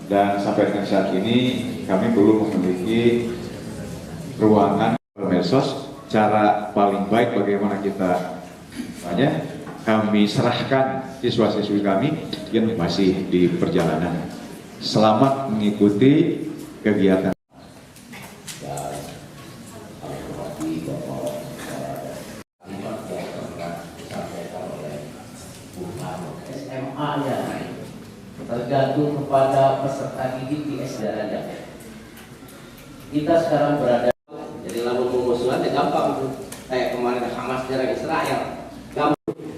Dan sampai dengan saat ini kami belum memiliki ruangan medsos. Cara paling baik bagaimana kita kami serahkan siswa-siswi kami yang masih di perjalanan. Selamat mengikuti kegiatan. SMA-nya tergantung kepada peserta didik di SD-nya. Kita sekarang berada, jadi lalu musuhan gampang tuh, kayak kemarin Hamas nyerang Israel.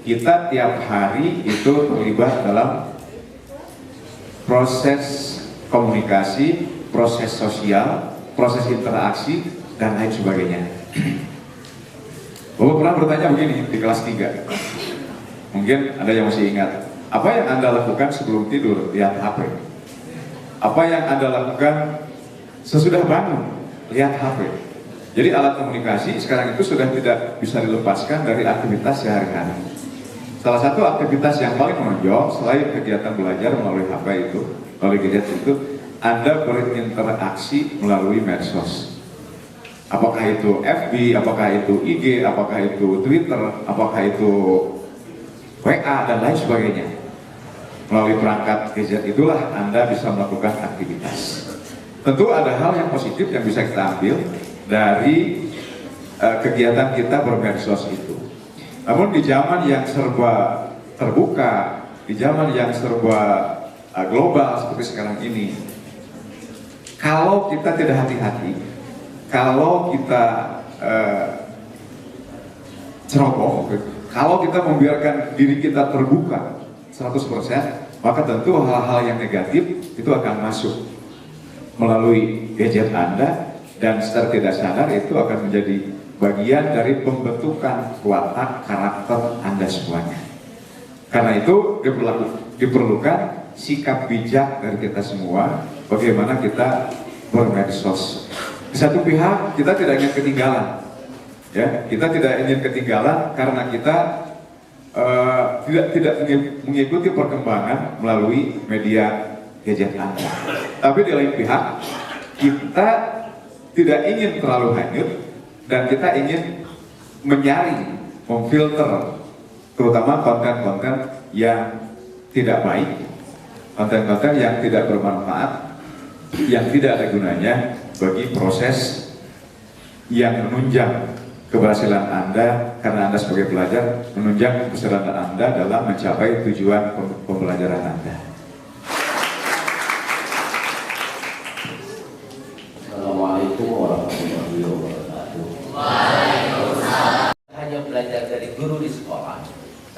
Kita tiap hari itu terlibat dalam proses komunikasi, proses sosial, proses interaksi, dan lain sebagainya. Bapak pernah bertanya begini di kelas 3, mungkin ada yang masih ingat, apa yang Anda lakukan sebelum tidur? Lihat HP. Apa yang Anda lakukan sesudah bangun? Lihat HP. Jadi alat komunikasi sekarang itu sudah tidak bisa dilepaskan dari aktivitas sehari-hari. Salah satu aktivitas yang paling menonjol selain kegiatan belajar melalui HP itu, melalui gadget itu, Anda berinteraksi melalui medsos. Apakah itu FB, apakah itu IG, apakah itu Twitter, apakah itu WA, dan lain sebagainya. Melalui perangkat gadget itulah Anda bisa melakukan aktivitas. Tentu ada hal yang positif yang bisa kita ambil dari kegiatan kita bermedsos itu. Namun di zaman yang serba terbuka, di zaman yang serba global seperti sekarang ini, kalau kita tidak hati-hati, kalau kita ceroboh, kalau kita membiarkan diri kita terbuka 100%, maka tentu hal-hal yang negatif itu akan masuk melalui gadget Anda, dan secara tidak sadar itu akan menjadi bagian dari pembentukan watak karakter Anda semuanya. Karena itu diperlukan sikap bijak dari kita semua, bagaimana kita bermedsos. Di satu pihak kita tidak ingin ketinggalan, ya, kita tidak ingin ketinggalan karena kita tidak mengikuti perkembangan melalui media gadget Anda. Tapi di lain pihak kita tidak ingin terlalu hanyut, dan kita ingin menyaring, memfilter, terutama konten-konten yang tidak baik, konten-konten yang tidak bermanfaat, yang tidak ada gunanya bagi proses yang menunjang keberhasilan Anda, karena Anda sebagai pelajar menunjang keberhasilan Anda dalam mencapai tujuan pembelajaran Anda. Assalamualaikum warahmatullahi wabarakatuh. Hanya belajar dari guru di sekolah,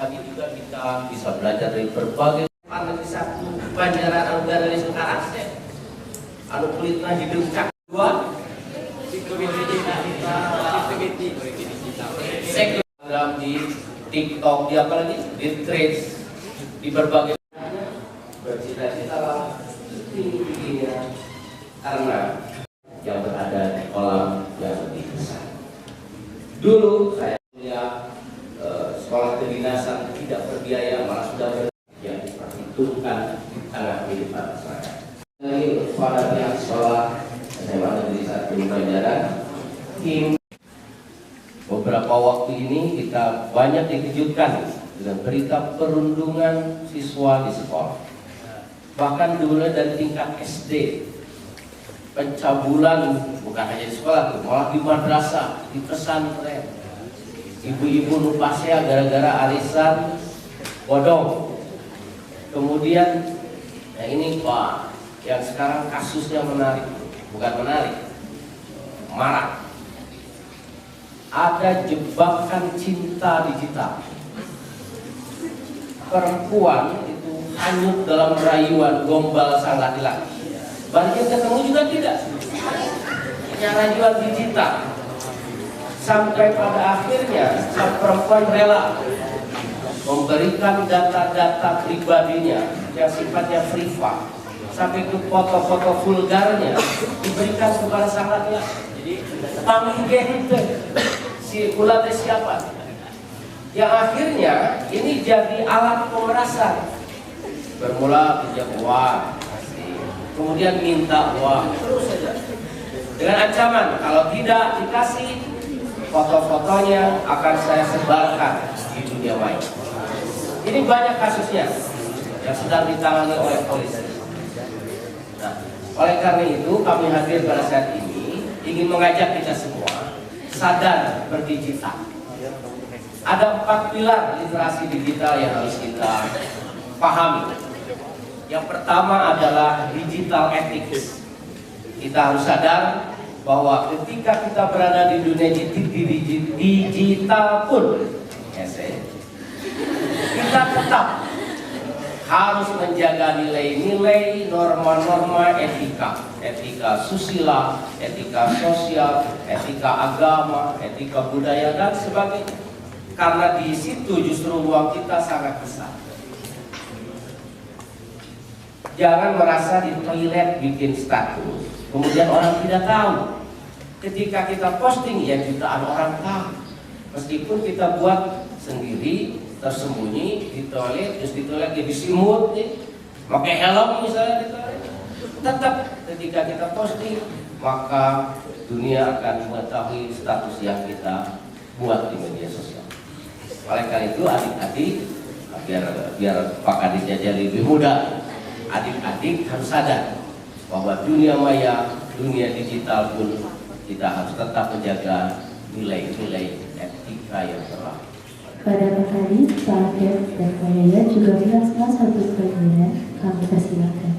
tapi juga kita bisa belajar dari berbagai negeri satu Banjaran anu dari sekarang anu kulitna hidup cak dua Instagram, di TikTok, di apa lagi, di Threads, di berbagai bercita-cita lah tingginya karena yang berada di kolam yang lebih besar. Dulu saya kuliah sekolah kedinasan tidak berbiaya, malah sudah yang diperhitungkan dalam kehidupan masyarakat. Ini pada pihak sekolah SMA Negeri 1 Banjaran, tim beberapa waktu ini kita banyak dikejutkan dengan berita perundungan siswa di sekolah. Bahkan dulu dari tingkat SD, pencabulan bukan hanya di sekolah, malah di madrasah, di pesantren. Ibu-ibu nupasea gara-gara arisan bodong. Kemudian yang ini Pak, yang sekarang kasusnya menarik, bukan menarik, marah. Ada jebakan cinta digital. Perempuan itu hanyut dalam rayuan gombal sang laki-laki. Baliknya ketemu juga tidak. Hanya rayuan digital. Sampai pada akhirnya sang perempuan rela memberikan data-data pribadinya yang sifatnya privat, sampai ke foto-foto vulgarnya diberikan kepada sang laki-laki. Jadi panggil si ulatnya siapa? Yang akhirnya ini jadi alat pemerasan. Bermula pinjam uang, kemudian minta uang, terus saja. Dengan ancaman, kalau tidak dikasih, foto-fotonya akan saya sebarkan di dunia maya. Ini banyak kasusnya yang sedang ditangani oleh polisi. Nah, oleh karena itu kami hadir pada saat ini ingin mengajak kita semua sadar berdigital. Ada 4 pilar literasi digital yang harus kita pahami. Yang pertama adalah digital ethics. Kita harus sadar bahwa ketika kita berada di dunia digital pun, kita tetap harus menjaga nilai-nilai, norma-norma etika susila, etika sosial, etika agama, etika budaya dan sebagainya. Karena di situ justru ruang kita sangat besar. Jangan merasa di toilet bikin status, kemudian orang tidak tahu. Ketika kita posting, ya jutaan orang tahu. Meskipun kita buat sendiri, tersembunyi di toilet, terus di toilet dia disimut, pakai helm misalnya di toilet. Tetap ketika kita posting, maka dunia akan mengetahui status yang kita buat di media sosial. Oleh karena itu adik-adik, biar Pak Kadisnya jadi lebih mudah, adik-adik harus sadar bahwa dunia maya, dunia digital pun kita harus tetap menjaga nilai-nilai etika yang terlalu. Pada Pak Kadis, Pak Adep, dan Pak Yaya juga bilang salah satu pertanyaan, kami persilakan.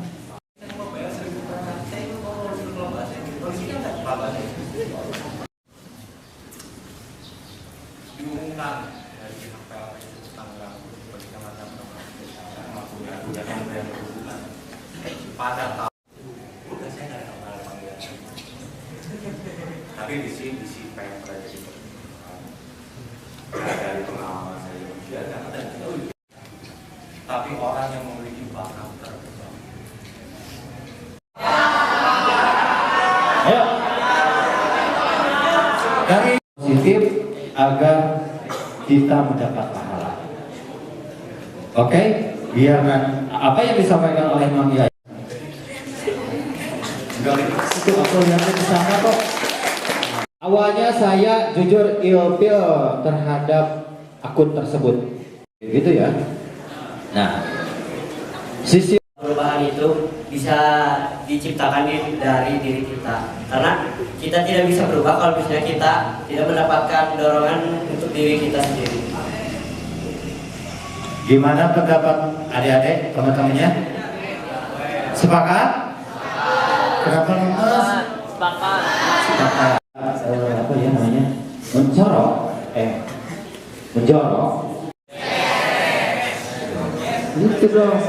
Diumumkan dari pihak PLN Tangerang berbagai macam menggunakan brand berhubungan pada tahun udah saya nggak kenal panggilan tapi di sini PLN dari pengalaman saya biasa ada tapi orang yang memiliki bakat terbesar. Ayo dari positif agar kita mendapat pahala. Oke, biar apa yang disampaikan oleh Mang Yaya itu aku lihat di sana kok. Awalnya saya jujur ilfil terhadap akun tersebut, gitu ya. Nah, sisi perubahan itu bisa diciptakan dari diri kita, karena kita tidak bisa berubah kalau misalnya kita tidak mendapatkan dorongan untuk diri kita sendiri. Gimana pendapat adik-adik, teman-temannya? Sepakat? Kenapa lemas? Sepakat. Sepakat. Apa ya namanya? Mencorok? Menjorok? Gitu dong.